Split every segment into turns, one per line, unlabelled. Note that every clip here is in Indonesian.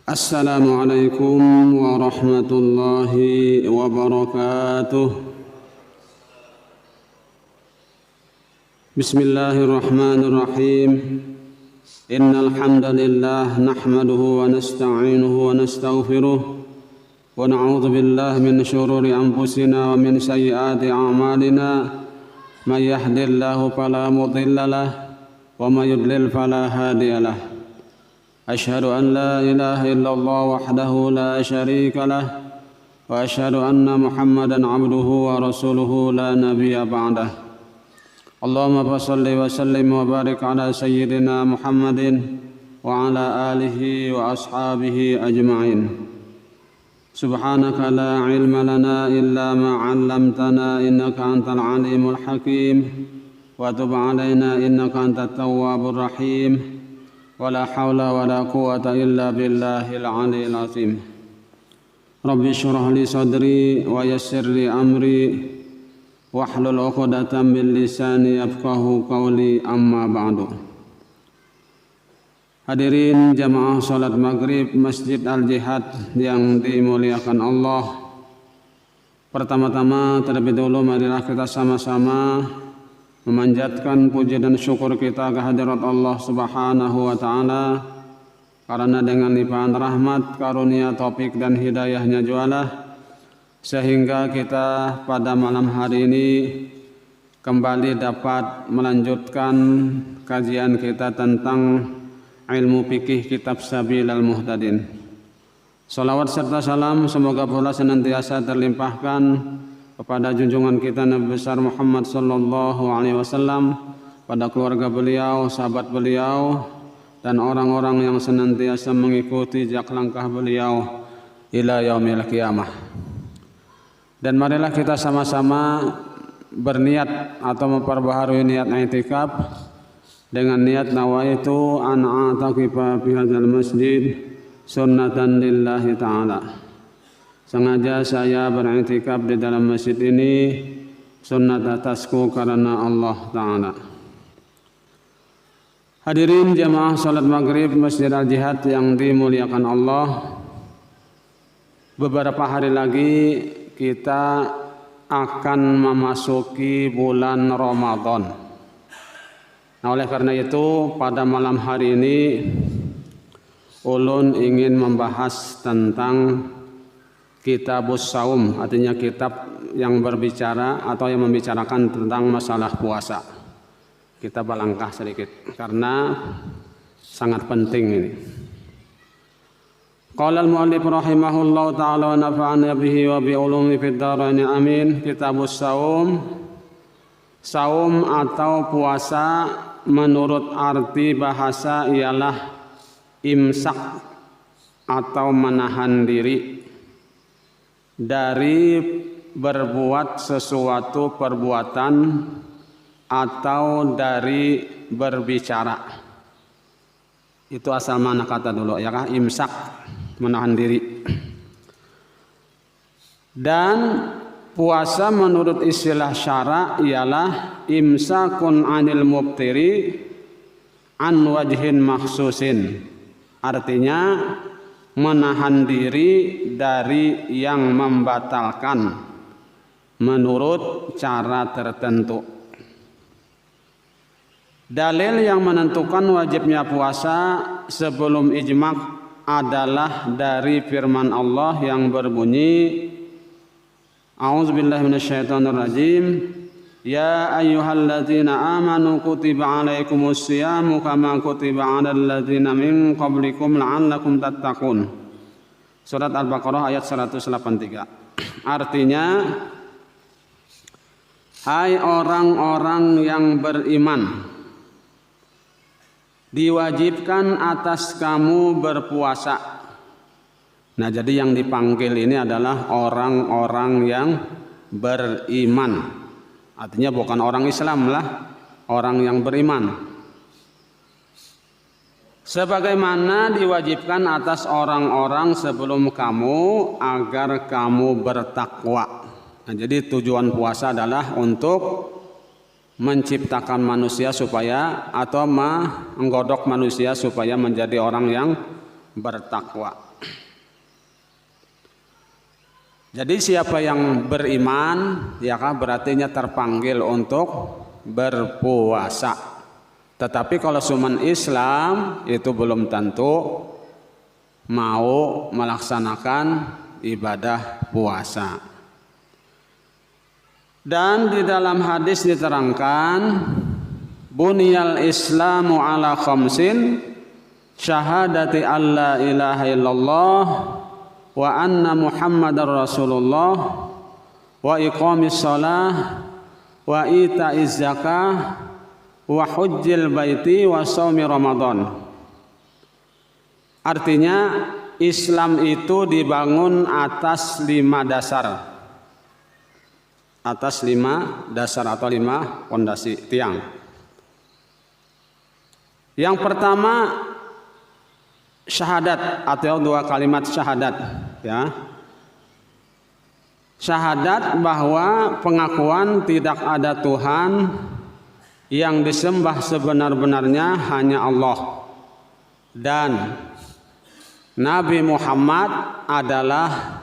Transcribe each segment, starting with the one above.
Assalamualaikum warahmatullahi wabarakatuh. Bismillahirrahmanirrahim. Innal hamdalillah nahmaduhu wa nasta'inuhu wa nastaghfiruh wa na'udzu billahi min shururi anfusina wa min sayyiati a'malina. May yahdihillahu fala mudilla lahu wa may yudlil fala hadiya lahu. أشهد أن لا إله إلا الله وحده لا شريك له وأشهد أن محمدا عبده ورسوله لا نبي بعده اللهم صل وسلم وبارك على سيدنا محمد وعلى آله وأصحابه أجمعين سبحانك لا علم لنا إلا ما علمتنا إنك أنت العليم الحكيم وتب علينا إنك أنت التواب الرحيم ولا حول ولا قوة إلا بالله العلي العظيم رب اشرح لي صدري ويسر لي أمري واحلل عقدة من لساني يفقهوا قولي أما بعد. Hadirin jamaah salat maghrib Masjid Al-Jihad yang dimuliakan Allah. Pertama-tama terlebih dahulu marilah kita sama-sama memanjatkan puji dan syukur kita kehadirat Allah Subhanahu wa taala karena dengan limpahan rahmat, karunia, taufik dan hidayahnya jualah sehingga kita pada malam hari ini kembali dapat melanjutkan kajian kita tentang ilmu fikih kitab Sabilal Muhtadin. Salawat serta salam semoga pula senantiasa terlimpahkan kepada junjungan kita Nabi besar Muhammad sallallahu alaihi wasallam, pada keluarga beliau, sahabat beliau dan orang-orang yang senantiasa mengikuti jejak langkah beliau ila yaumil qiyamah. Dan marilah kita sama-sama berniat atau memperbaharui niat i'tikaf dengan niat nawaitu an a'takifa fi hadzal masjid sunnatan lillahi ta'ala. Sengaja saya beriktikaf di dalam masjid ini sunnat atasku karena Allah Ta'ala. Hadirin jamaah salat maghrib Masjid Al-Jihad yang dimuliakan Allah. Beberapa hari lagi kita akan memasuki bulan Ramadan. Nah, oleh karena itu pada malam hari ini ulun ingin membahas tentang Kitabus Saum, artinya kitab yang berbicara atau yang membicarakan tentang masalah puasa. Kita balangkah sedikit karena sangat penting ini. Qala al-mu'allif rahimahullahu ta'ala wa nafa'ana bihi wa bi ulumi fid dharain amin. Kitabus Saum. Saum atau puasa menurut arti bahasa ialah imsak atau menahan diri dari berbuat sesuatu perbuatan atau dari berbicara. Itu asal mana kata dulu ya kah? Imsak, menahan diri. Dan puasa menurut istilah syara ialah imsakun anil mubtiri an wajhin makhsusin. Artinya menahan diri dari yang membatalkan menurut cara tertentu. Dalil yang menentukan wajibnya puasa sebelum ijma' adalah dari firman Allah yang berbunyi A'udzubillahi minasyaitonirrajim. Ya ayyuhalladzina amanu kutiba alaikumus syiyamu kama kutiba alal ladzina min qablikum la'allakum tattaqun. Surat Al-Baqarah ayat 183. Artinya, hai orang-orang yang beriman, diwajibkan atas kamu berpuasa. Nah, jadi yang dipanggil ini adalah orang-orang yang beriman. Artinya bukan orang Islam lah, orang yang beriman. Sebagaimana diwajibkan atas orang-orang sebelum kamu agar kamu bertakwa. Nah, jadi tujuan puasa adalah untuk menciptakan manusia supaya atau menggodok manusia supaya menjadi orang yang bertakwa. Jadi siapa yang beriman, ya kan, berarti terpanggil untuk berpuasa. Tetapi kalau cuman Islam itu belum tentu mau melaksanakan ibadah puasa. Dan di dalam hadis diterangkan, buniyal Islamu ala khamsin, syahadati alla ilaha illallah wa anna Muhammadar Rasulullah wa iqamis shalah wa ita'iz zakah wa hujjil baiti wa shaumi Ramadan. Artinya Islam itu dibangun atas 5 dasar. Atas 5 dasar atau 5 pondasi tiang. Yang pertama syahadat atau 2 kalimat syahadat, ya. Syahadat bahwa pengakuan tidak ada Tuhan yang disembah sebenar-benarnya hanya Allah, dan Nabi Muhammad adalah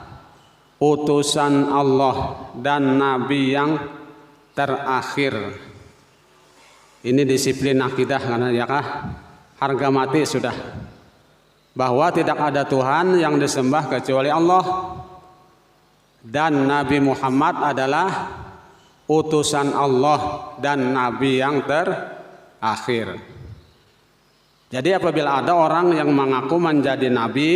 utusan Allah dan Nabi yang terakhir. Ini disiplin akidah, karena ya kah, harga mati sudah, bahwa tidak ada Tuhan yang disembah kecuali Allah, dan Nabi Muhammad adalah utusan Allah dan Nabi yang terakhir. Jadi apabila ada orang yang mengaku menjadi Nabi,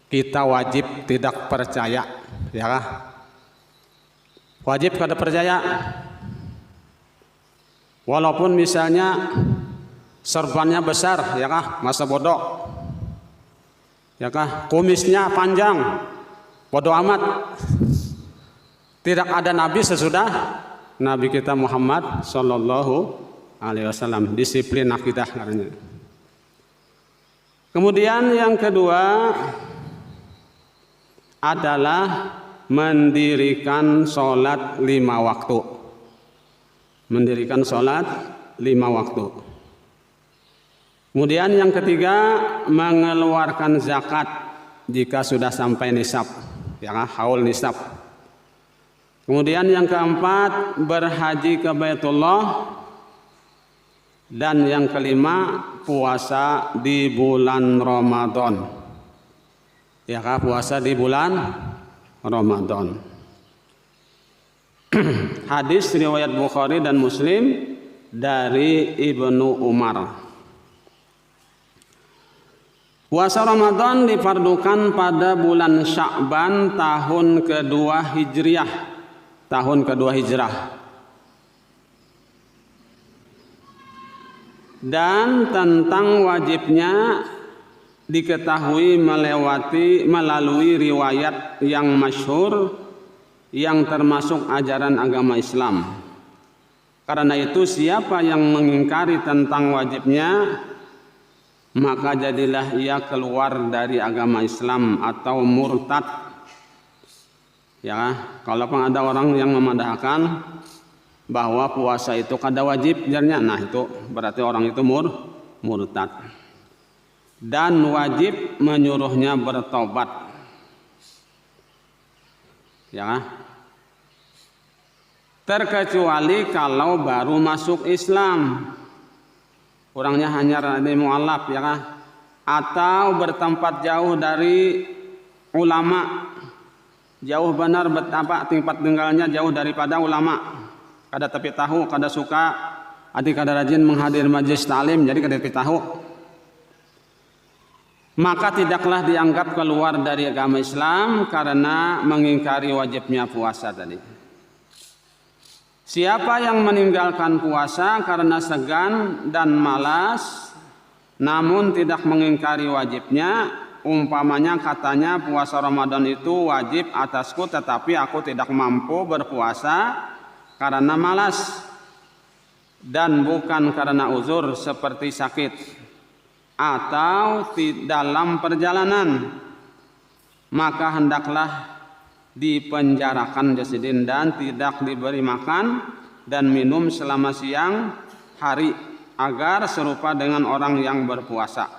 kita wajib tidak percaya, ya kah? Wajib kada percaya. Walaupun misalnya serbannya besar, ya kah, masa bodoh, ya kah, kumisnya panjang, bodoh amat. Tidak ada nabi sesudah Nabi kita Muhammad sallallahu alaihi wasallam. Disiplin akidah karena. Kemudian yang kedua adalah mendirikan sholat 5 waktu. Mendirikan sholat 5 waktu. Kemudian yang ketiga, mengeluarkan zakat jika sudah sampai nisab, ya, haul nisab. Kemudian yang keempat, berhaji ke Baitullah. Dan yang kelima, puasa di bulan Ramadan. Ya, puasa di bulan Ramadan. Hadis riwayat Bukhari dan Muslim dari Ibnu Umar. Puasa Ramadan difardukan pada bulan Sya'ban tahun kedua Hijriah. Tahun kedua Hijrah. Dan tentang wajibnya diketahui melalui riwayat yang masyhur yang termasuk ajaran agama Islam. Karena itu siapa yang mengingkari tentang wajibnya, maka jadilah ia keluar dari agama Islam atau murtad. Ya, kalau ada orang yang memandahkan bahwa puasa itu kada wajib, nah itu berarti orang itu murtad. Dan wajib menyuruhnya bertobat. Ya, terkecuali kalau baru masuk Islam, orangnya hanya mu'alaf, ya kan? Atau bertempat jauh dari ulama, jauh benar betapa tempat tinggalnya jauh daripada ulama, kada tapi tahu, kada suka, adik kada rajin menghadir majelis ta'lim, jadi kada tapi tahu, maka tidaklah dianggap keluar dari agama Islam karena mengingkari wajibnya puasa tadi. Siapa yang meninggalkan puasa karena segan dan malas, namun tidak mengingkari wajibnya, umpamanya katanya puasa Ramadan itu wajib atasku tetapi aku tidak mampu berpuasa karena malas dan bukan karena uzur seperti sakit atau dalam perjalanan, maka hendaklah dipenjarakan jasidin dan tidak diberi makan dan minum selama siang hari agar serupa dengan orang yang berpuasa.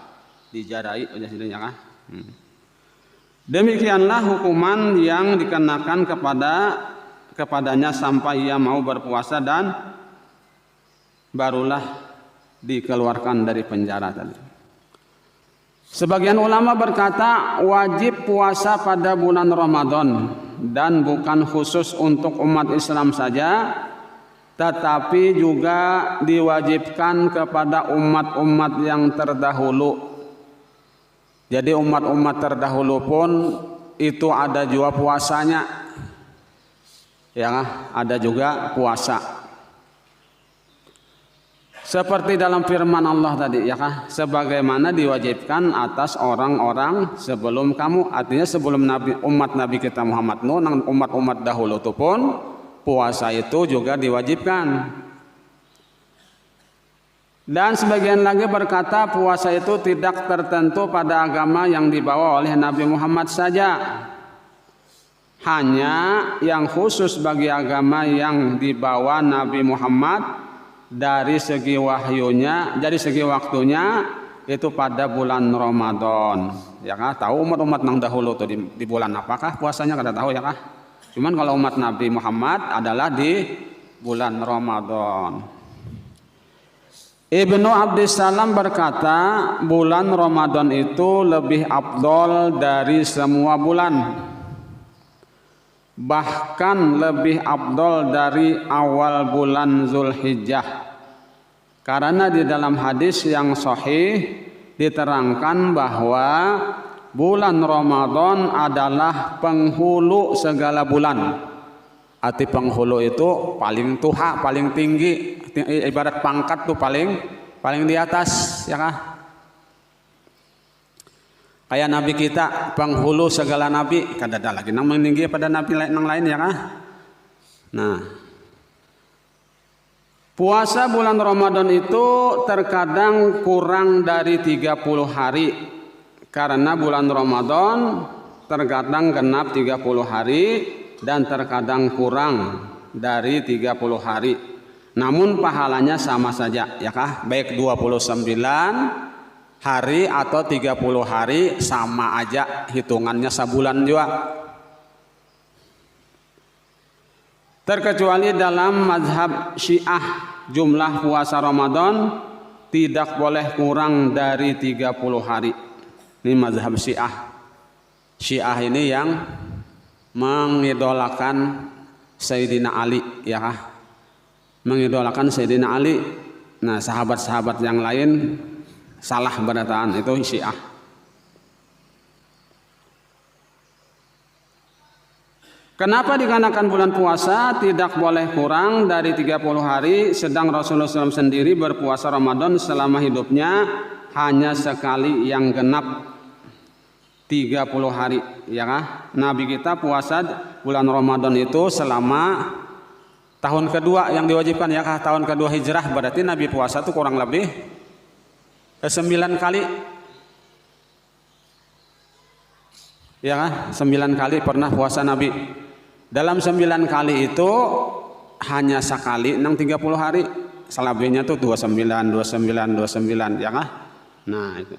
Dijarai jasidin, ya kan? Demikianlah hukuman yang dikenakan kepadanya sampai ia mau berpuasa dan barulah dikeluarkan dari penjara tadi. Sebagian ulama berkata wajib puasa pada bulan Ramadan dan bukan khusus untuk umat Islam saja, tetapi juga diwajibkan kepada umat-umat yang terdahulu. Jadi umat-umat terdahulu pun itu ada juga puasanya, ya, ada juga puasa. Seperti dalam firman Allah tadi, ya kah? Sebagaimana diwajibkan atas orang-orang sebelum kamu, artinya sebelum umat Nabi kita Muhammad Nuh, umat-umat dahulu itu pun puasa itu juga diwajibkan. Dan sebagian lagi berkata puasa itu tidak tertentu pada agama yang dibawa oleh Nabi Muhammad saja. Hanya yang khusus bagi agama yang dibawa Nabi Muhammad dari segi wahyunya, dari segi waktunya itu pada bulan Ramadan. Ya kah? Tahu umat-umat yang dahulu tuh di bulan apakah puasanya kada tahu, ya kah? Cuman kalau umat Nabi Muhammad adalah di bulan Ramadan. Ibnu Abdissalam berkata bulan Ramadan itu lebih afdol dari semua bulan, bahkan lebih afdol dari awal bulan Zulhijjah, karena di dalam hadis yang sahih diterangkan bahwa bulan Ramadan adalah penghulu segala bulan. Arti penghulu itu paling tuha, paling tinggi, ibarat pangkat tuh paling di atas, ya kah? Kayak nabi kita penghulu segala nabi, kada ada lagi nang meninggi pada nabi nang lain, ya kah? Nah, puasa bulan Ramadan itu terkadang kurang dari 30 hari, karena bulan Ramadan terkadang genap 30 hari dan terkadang kurang dari 30 hari. Namun pahalanya sama saja, ya kah? Baik 29 hari atau 30 hari sama aja, hitungannya sebulan juga. Terkecuali dalam mazhab Syiah, jumlah puasa Ramadan tidak boleh kurang dari 30 hari. Ini mazhab Syiah. Syiah ini yang mengidolakan Sayyidina Ali, ya kah? Mengidolakan Sayyidina Ali. Nah, sahabat-sahabat yang lain salah berataan, itu Syiah. Kenapa dikarenakan bulan puasa tidak boleh kurang dari 30 hari, sedang Rasulullah SAW sendiri berpuasa Ramadan selama hidupnya hanya sekali yang genap 30 hari, ya kah? Nabi kita puasa bulan Ramadan itu selama tahun kedua yang diwajibkan, ya kah? Tahun kedua hijrah, berarti Nabi puasa itu kurang lebih 9 kali, ya kah? 9 kali pernah puasa Nabi. Dalam 9 kali itu hanya sekali nang 30 hari, selebihnya tuh 29, ya kah? Nah, itu.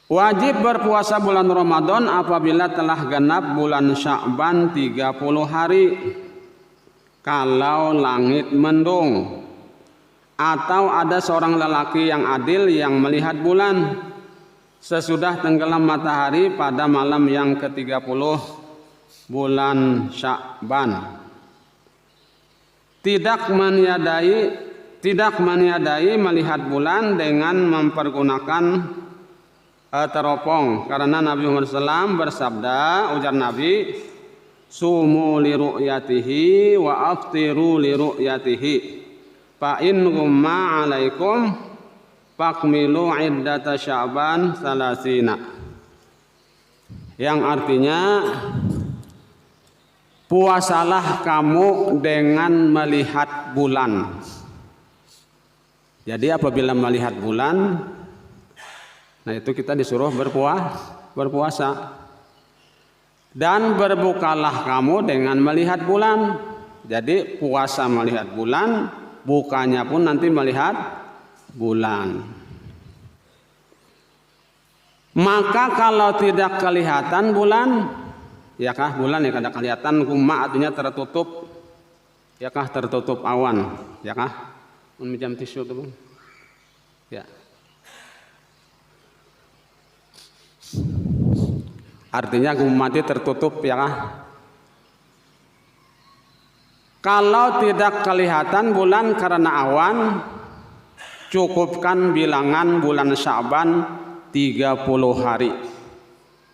Wajib berpuasa bulan Ramadan apabila telah genap bulan Sya'ban 30 hari kalau langit mendung, atau ada seorang lelaki yang adil yang melihat bulan sesudah tenggelam matahari pada malam yang ke-30 bulan Sya'ban. Tidak meniadai melihat bulan dengan mempergunakan teropong, karena Nabi Muhammad SAW bersabda, ujar Nabi, sumu li ru'yatihi wa aftiru li ru'yatihi fa in ghumma alaikum fakmilu iddata Sya'ban salasina, yang artinya puasalah kamu dengan melihat bulan. Jadi apabila melihat bulan, nah itu kita disuruh berpuasa. Dan berbukalah kamu dengan melihat bulan. Jadi puasa melihat bulan, bukanya pun nanti melihat bulan. Maka kalau tidak kelihatan bulan, ya kah bulan ya kada kelihatan, gumma artinya tertutup, ya kah tertutup awan, ya kah? Minjam tisu tuh, ya. Artinya gumma tertutup, ya kah? Kalau tidak kelihatan bulan karena awan, cukupkan bilangan bulan Sya'ban 30 hari.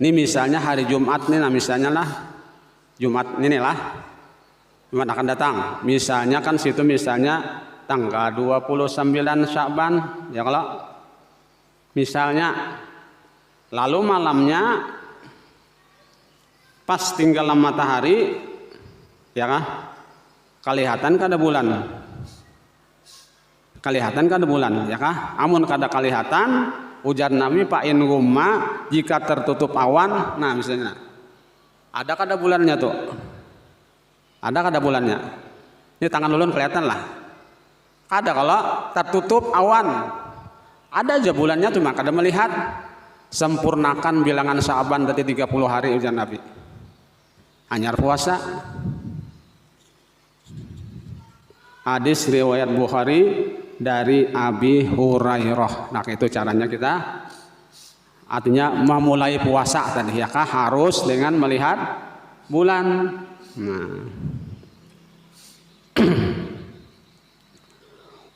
Ini misalnya hari Jumat nih, nah misalnya lah Jumat ini lah, Jumat akan datang. Misalnya kan situ misalnya tanggal 29 Sya'ban, ya kalau misalnya, lalu malamnya pas tinggal matahari, ya kah? Kelihatan kada bulan. Kelihatan kada bulan, ya kah? Amun kada kelihatan, ujar Nabi Pak in gumma jika tertutup awan. Nah misalnya ada kada bulannya tuh, ada kada bulannya, ini tangan ulun kelihatan lah, ada kalau tertutup awan, ada aja bulannya cuma kada melihat. Sempurnakan bilangan Sya'ban tadi 30 hari ujar Nabi, anyar puasa. Hadis riwayat Bukhari dari Abi Hurairah. Nah itu caranya kita, artinya memulai puasa tadi ya kah harus dengan melihat bulan. Nah.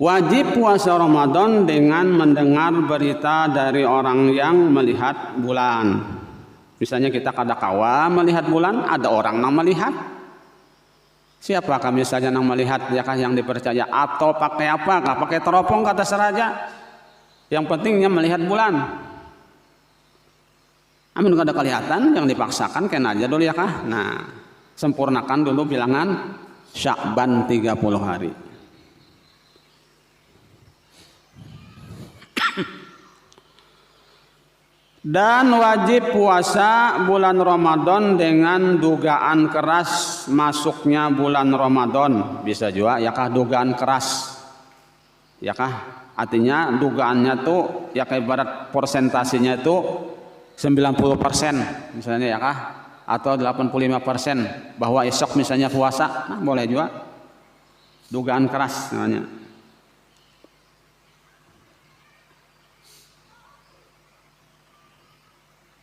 Wajib puasa Ramadan dengan mendengar berita dari orang yang melihat bulan. Misalnya kita kada kawa melihat bulan, ada orang yang melihat. Siapakah misalnya yang melihat, ya kah yang dipercaya, atau pakai apa, kah pakai teropong kata seraja, yang pentingnya melihat bulan. Amin kada kelihatan, yang dipaksakan kena aja dulu ya kah. Nah sempurnakan dulu bilangan Sya'ban 30 hari. Dan wajib puasa bulan Ramadan dengan dugaan keras masuknya bulan Ramadan. Bisa juga ya kah dugaan keras, ya kah artinya dugaannya tuh ya kayak ibarat persentasenya itu 90% misalnya ya kah, atau 85% bahwa esok misalnya puasa. Nah boleh juga dugaan keras namanya.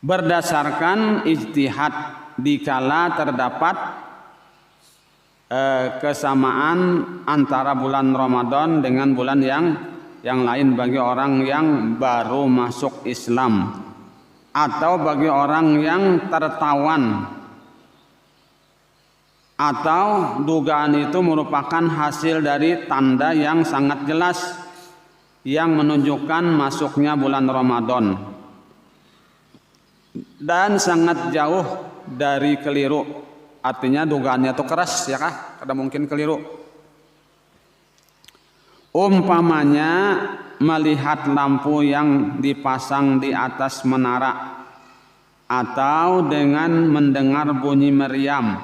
Berdasarkan ijtihad dikala terdapat kesamaan antara bulan Ramadan dengan bulan yang lain bagi orang yang baru masuk Islam atau bagi orang yang tertawan, atau dugaan itu merupakan hasil dari tanda yang sangat jelas yang menunjukkan masuknya bulan Ramadan dan sangat jauh dari keliru. Artinya dugaannya itu keras ya kah, kada mungkin keliru. Umpamanya melihat lampu yang dipasang di atas menara, atau dengan mendengar bunyi meriam,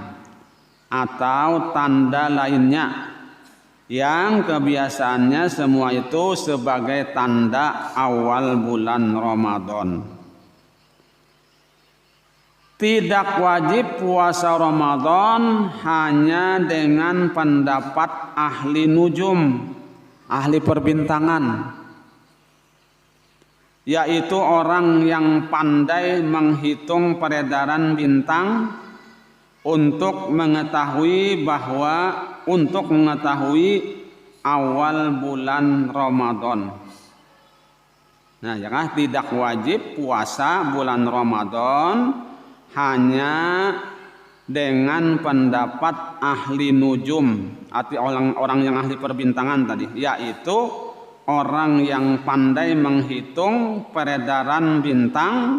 atau tanda lainnya yang kebiasaannya semua itu sebagai tanda awal bulan Ramadan. Tidak wajib puasa Ramadan hanya dengan pendapat ahli nujum, ahli perbintangan, yaitu orang yang pandai menghitung peredaran bintang untuk mengetahui awal bulan Ramadan. Nah, ya kan tidak wajib puasa bulan Ramadan hanya dengan pendapat ahli nujum, arti orang yang ahli perbintangan tadi, yaitu orang yang pandai menghitung peredaran bintang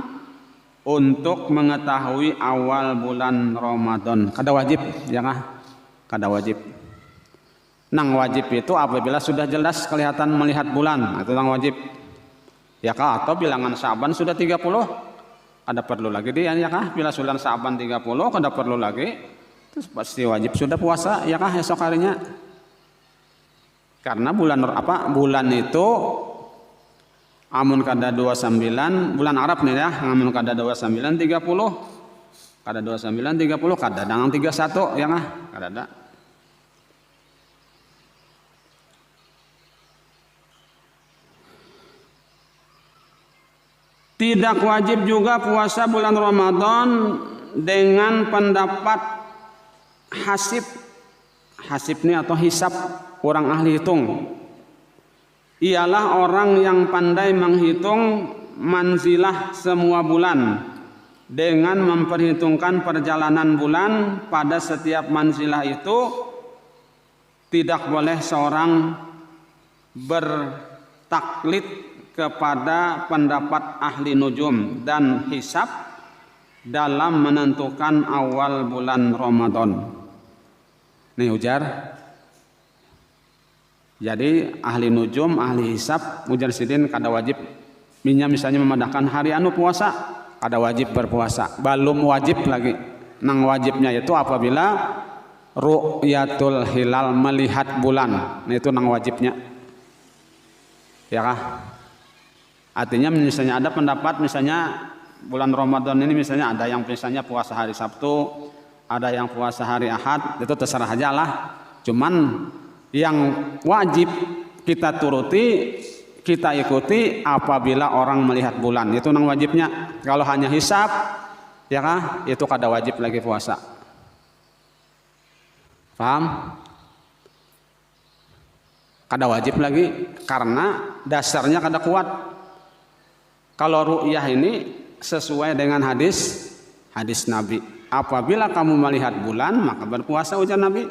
untuk mengetahui awal bulan Ramadan. Kada wajib, ya kah? Kada wajib. Nang wajib itu apabila sudah jelas kelihatan melihat bulan, itu nang wajib. Ya kah? Atau bilangan Sya'ban sudah 30. Ada perlu lagi dia ya kah? Bila bulan Sya'ban 30 kada perlu lagi. Terus pasti wajib sudah puasa ya kah esok harinya. Karena bulan itu Amun kada 29 bulan Arab nih ya, amun kada 29 30. Kada 29 30 kada dangang 31 ya ngah, kada ada. Tidak wajib juga puasa bulan Ramadan dengan pendapat hasib. Hasib ini atau hisab, orang ahli hitung. Ialah orang yang pandai menghitung manzilah semua bulan dengan memperhitungkan perjalanan bulan pada setiap manzilah itu. Tidak boleh seorang bertaklid kepada pendapat ahli nujum dan hisab dalam menentukan awal bulan Ramadan. Nih ujar. Jadi ahli nujum, ahli hisab, ujar sidin kada wajib. Misalnya memadahkan hari anu puasa, kada wajib berpuasa. Belum wajib lagi. Nang wajibnya itu apabila ru'yatul hilal, melihat bulan. Nah, itu nang wajibnya. Ya kah? Artinya misalnya ada pendapat misalnya bulan Ramadan ini misalnya ada yang misalnya puasa hari Sabtu, ada yang puasa hari Ahad, itu terserah aja lah. Cuman yang wajib kita turuti, kita ikuti apabila orang melihat bulan, itu nang wajibnya. Kalau hanya hisab, ya kah? Itu kada wajib lagi puasa. Paham? Kada wajib lagi karena dasarnya kada kuat. Kalau ru'yah ini sesuai dengan hadis Nabi. Apabila kamu melihat bulan maka berpuasa, ujar Nabi.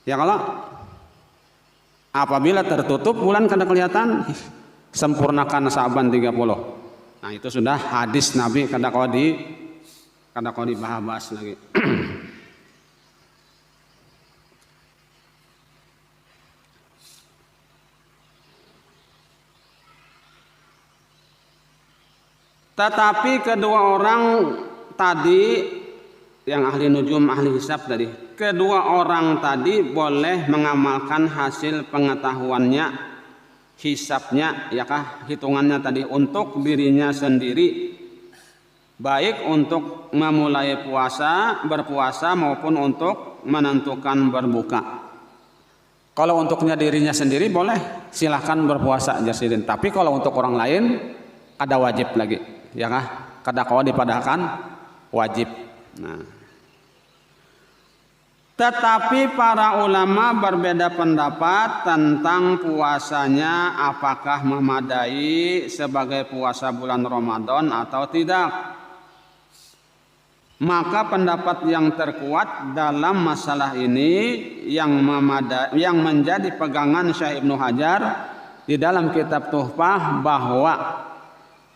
Ya kalau apabila tertutup bulan kada kelihatan, sempurnakan Sa'ban 30. Nah itu sudah hadis Nabi, kada kau dibahas lagi. Tetapi kedua orang tadi yang ahli nujum, ahli hisab tadi, kedua orang tadi boleh mengamalkan hasil pengetahuannya, hisabnya, ya kah, hitungannya tadi untuk dirinya sendiri, baik untuk memulai berpuasa maupun untuk menentukan berbuka. Kalau untuknya dirinya sendiri boleh, silahkan berpuasa jasidin. Tapi kalau untuk orang lain ada wajib lagi. Ya kah? Kada kau dipadahkan wajib. Nah. Tetapi para ulama berbeda pendapat tentang puasanya, apakah memadai sebagai puasa bulan Ramadan atau tidak. Maka pendapat yang terkuat dalam masalah ini yang menjadi pegangan Syekh Ibnu Hajar di dalam kitab Tuhfah, bahwa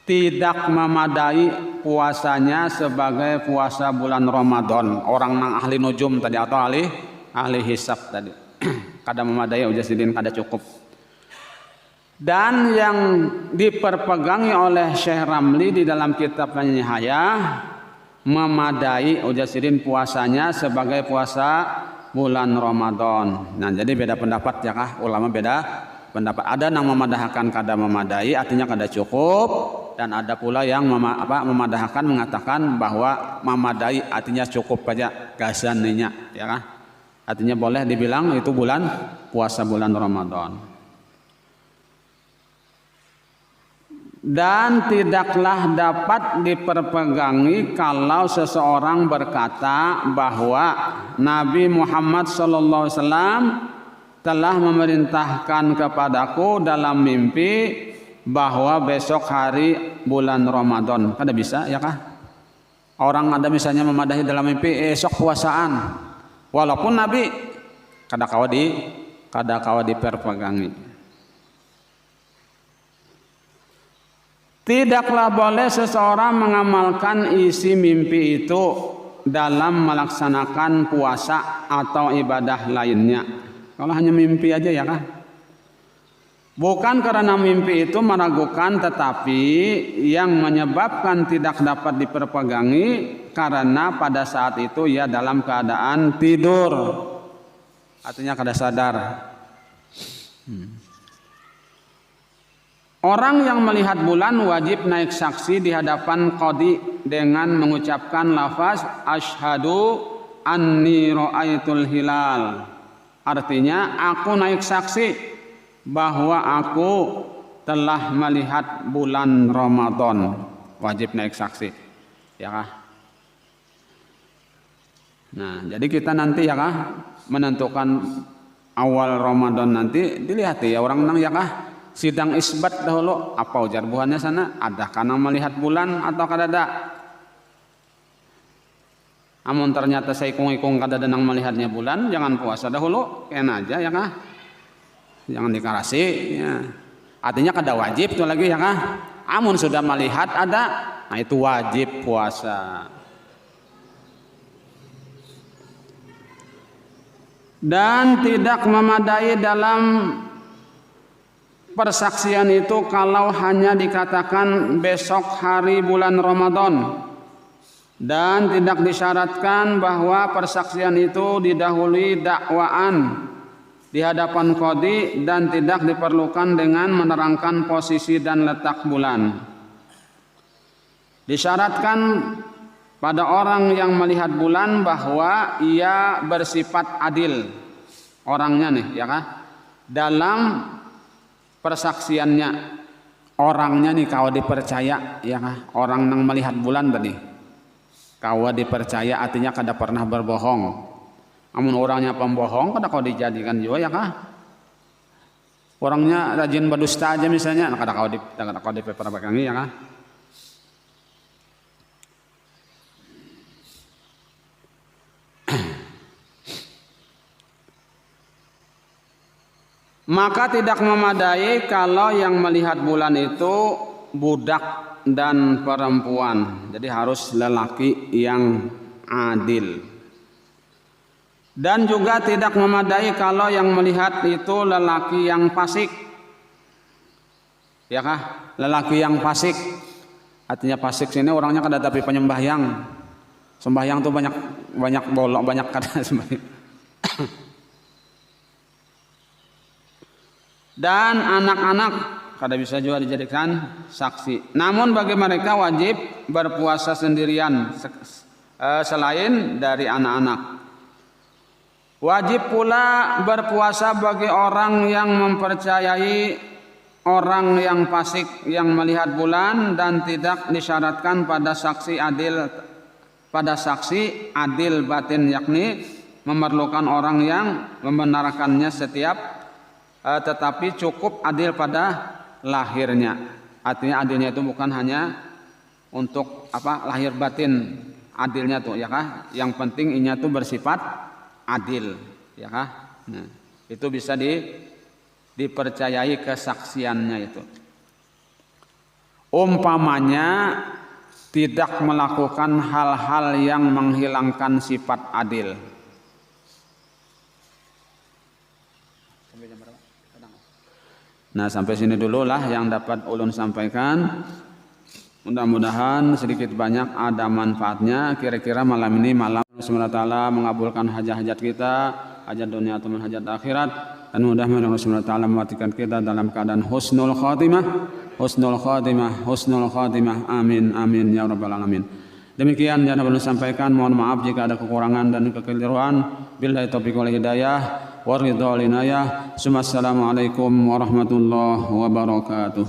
tidak memadai puasanya sebagai puasa bulan Ramadan. Orang nang ahli nujum tadi atau ahli hisab tadi. Kada memadai, ujar sidin kada cukup. Dan yang diperpegangi oleh Syekh Ramli di dalam kitab Nihayah, memadai, ujar sidin, puasanya sebagai puasa bulan Ramadan. Nah jadi beda pendapat ya kah? Ulama beda pendapat. Ada yang memadahkan kada memadai, artinya kada cukup. Dan ada pula yang memadahkan, mengatakan bahwa memadai artinya cukup aja gasannya, ya kan? Artinya boleh dibilang itu puasa bulan Ramadan. Dan tidaklah dapat diperpegangi kalau seseorang berkata bahwa Nabi Muhammad SAW telah memerintahkan kepadaku dalam mimpi bahwa besok hari bulan Ramadan. Kada bisa ya kah? Orang ada misalnya memadahi dalam mimpi esok puasaan, walaupun Nabi kada kawa diperpegangi. Tidaklah boleh seseorang mengamalkan isi mimpi itu dalam melaksanakan puasa atau ibadah lainnya. Kalau hanya mimpi aja ya kah? Bukan karena mimpi itu meragukan, tetapi yang menyebabkan tidak dapat diperpegangi karena pada saat itu ia dalam keadaan tidur. Artinya kada sadar. Orang yang melihat bulan wajib naik saksi di hadapan qadhi dengan mengucapkan lafaz asyhadu anni ra'aitul hilal. Artinya aku naik saksi bahwa aku telah melihat bulan Ramadan. Wajib naik saksi. Ya kah? Nah, jadi kita nanti ya kah menentukan awal Ramadan nanti dilihat ya orang nang ya kah sidang isbat dahulu apa ujar buhannya sana ada karena melihat bulan atau kadada. Amun ternyata saya ikung kadada nang melihatnya bulan jangan puasa dahulu kena aja ya kah jangan dikarasi ya. Artinya kada wajib itu lagi ya kah amun sudah melihat ada nah itu wajib puasa. Dan tidak memadai dalam persaksian itu kalau hanya dikatakan besok hari bulan Ramadan dan tidak disyaratkan bahwa persaksian itu didahului dakwaan di hadapan qadhi dan tidak diperlukan dengan menerangkan posisi dan letak bulan. Disyaratkan pada orang yang melihat bulan bahwa ia bersifat adil orangnya nih ya kah dalam persaksiannya orangnya nih kau dipercaya ya kah orang yang melihat bulan tadi kau dipercaya artinya kada pernah berbohong. Amun orangnya pembohong kada kau dijadikan juga ya kah orangnya rajin berdusta aja misalnya kada kau diperbakangi ya kah. Maka tidak memadai kalau yang melihat bulan itu budak dan perempuan. Jadi harus lelaki yang adil. Dan juga tidak memadai kalau yang melihat itu lelaki yang fasik. Ya kah? Lelaki yang fasik. Artinya fasik sini orangnya kada tapi penyembahyang. Sembahyang tuh banyak bolong, banyak kada sembahyang. Dan anak-anak kada bisa juga dijadikan saksi. Namun bagi mereka wajib berpuasa sendirian selain dari anak-anak. Wajib pula berpuasa bagi orang yang mempercayai orang yang fasik yang melihat bulan dan tidak disyaratkan pada saksi adil batin yakni memerlukan orang yang membenarkannya setiap tetapi cukup adil pada lahirnya. Artinya adilnya itu bukan hanya untuk lahir batin adilnya tuh ya kah. Yang penting inya tuh bersifat adil ya kah. Nah, itu bisa dipercayai kesaksiannya itu. Umpamanya tidak melakukan hal-hal yang menghilangkan sifat adil. Nah sampai sini dulu lah yang dapat ulun sampaikan. Mudah-mudahan sedikit banyak ada manfaatnya. Kira-kira malam ini Subhanahu wa ta'ala mengabulkan hajat-hajat kita, hajat dunia ataupun hajat akhirat. Dan mudah-mudahan Subhanahu wa ta'ala mematikan kita dalam keadaan husnul khatimah. Amin amin ya rabbal alamin. Demikian yang dapat sampaikan, mohon maaf jika ada kekurangan dan kekeliruan. Billahi taufiq wal hidayah wa ridha wal inayah. Assalamualaikum warahmatullahi wabarakatuh.